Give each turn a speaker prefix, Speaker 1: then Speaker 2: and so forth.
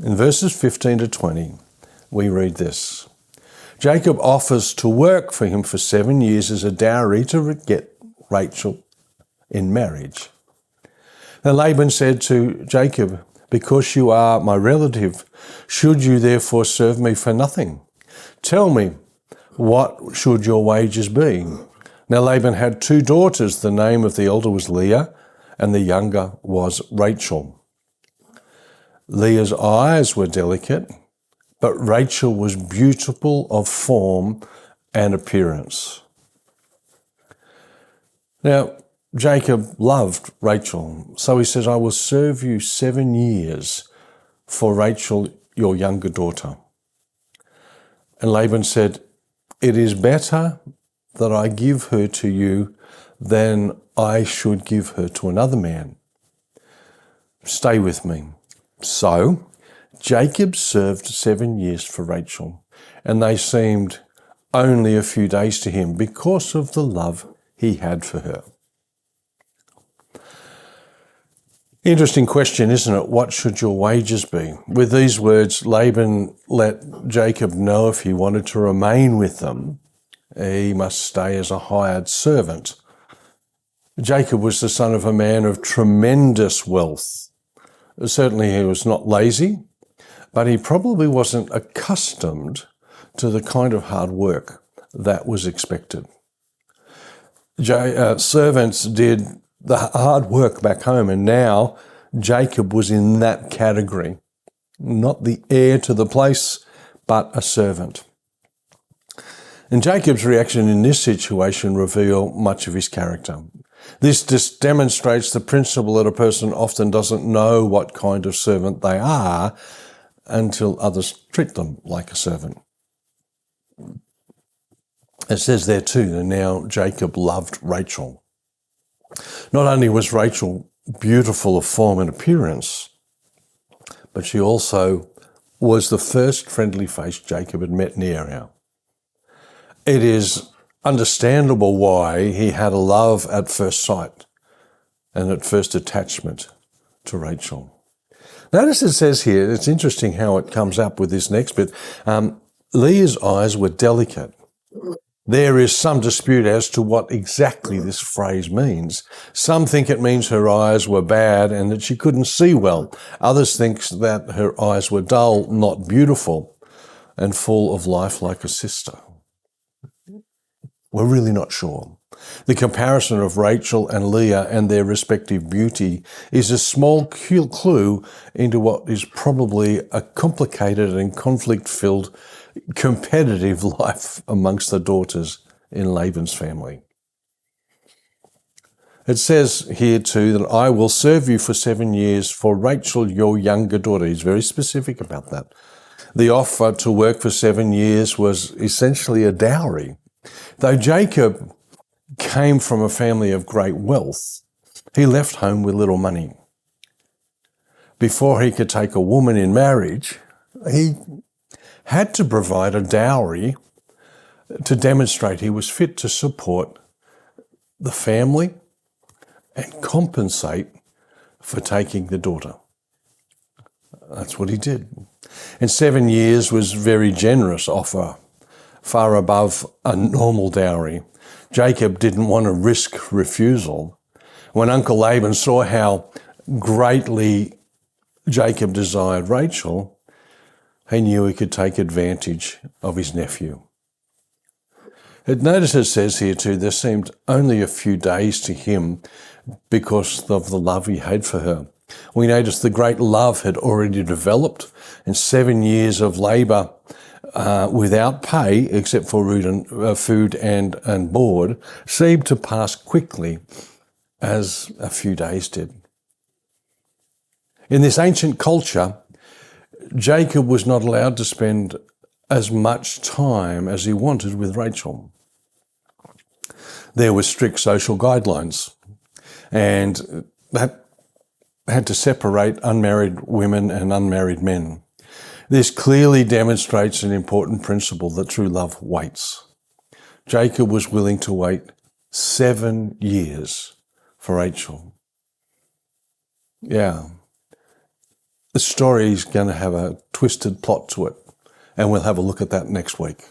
Speaker 1: In verses 15 to 20, we read this. Jacob offers to work for him for 7 years as a dowry to get Rachel in marriage. Then Laban said to Jacob, "Because you are my relative, should you therefore serve me for nothing? Tell me, what should your wages be?" Now Laban had 2 daughters. The name of the elder was Leah, and the younger was Rachel. Leah's eyes were delicate, but Rachel was beautiful of form and appearance. Now, Jacob loved Rachel, so he says, "I will serve you 7 years for Rachel, your younger daughter." And Laban said, "It is better that I give her to you than I should give her to another man. Stay with me." So Jacob served 7 years for Rachel, and they seemed only a few days to him because of the love he had for her. Interesting question, isn't it? What should your wages be? With these words, Laban let Jacob know if he wanted to remain with them, he must stay as a hired servant. Jacob was the son of a man of tremendous wealth. Certainly he was not lazy, but he probably wasn't accustomed to the kind of hard work that was expected. Servants did the hard work back home, and now Jacob was in that category. Not the heir to the place, but a servant. And Jacob's reaction in this situation reveals much of his character. This just demonstrates the principle that a person often doesn't know what kind of servant they are until others treat them like a servant. It says there too that now Jacob loved Rachel. Not only was Rachel beautiful of form and appearance, but she also was the first friendly face Jacob had met in the area. It is understandable why he had a love at first sight and at first attachment to Rachel. Notice it says here, it's interesting how it comes up with this next bit, Leah's eyes were delicate. There is some dispute as to what exactly this phrase means. Some think it means her eyes were bad and that she couldn't see well. Others think that her eyes were dull, not beautiful, and full of life like a sister. We're really not sure. The comparison of Rachel and Leah and their respective beauty is a small clue into what is probably a complicated and conflict-filled competitive life amongst the daughters in Laban's family. It says here too that I will serve you for 7 years for Rachel, your younger daughter. He's very specific about that. The offer to work for 7 years was essentially a dowry. Though Jacob came from a family of great wealth, he left home with little money. Before he could take a woman in marriage, he had to provide a dowry to demonstrate he was fit to support the family and compensate for taking the daughter. That's what he did. And 7 years was a very generous offer, far above a normal dowry. Jacob didn't want to risk refusal. When Uncle Laban saw how greatly Jacob desired Rachel, he knew he could take advantage of his nephew. Notice it says here too, there seemed only a few days to him because of the love he had for her. We notice the great love had already developed, and 7 years of labour without pay, except for food and board, seemed to pass quickly as a few days did. In this ancient culture, Jacob was not allowed to spend as much time as he wanted with Rachel. There were strict social guidelines, and that had to separate unmarried women and unmarried men. This clearly demonstrates an important principle that true love waits. Jacob was willing to wait 7 years for Rachel. Yeah. The story is going to have a twisted plot to it, and we'll have a look at that next week.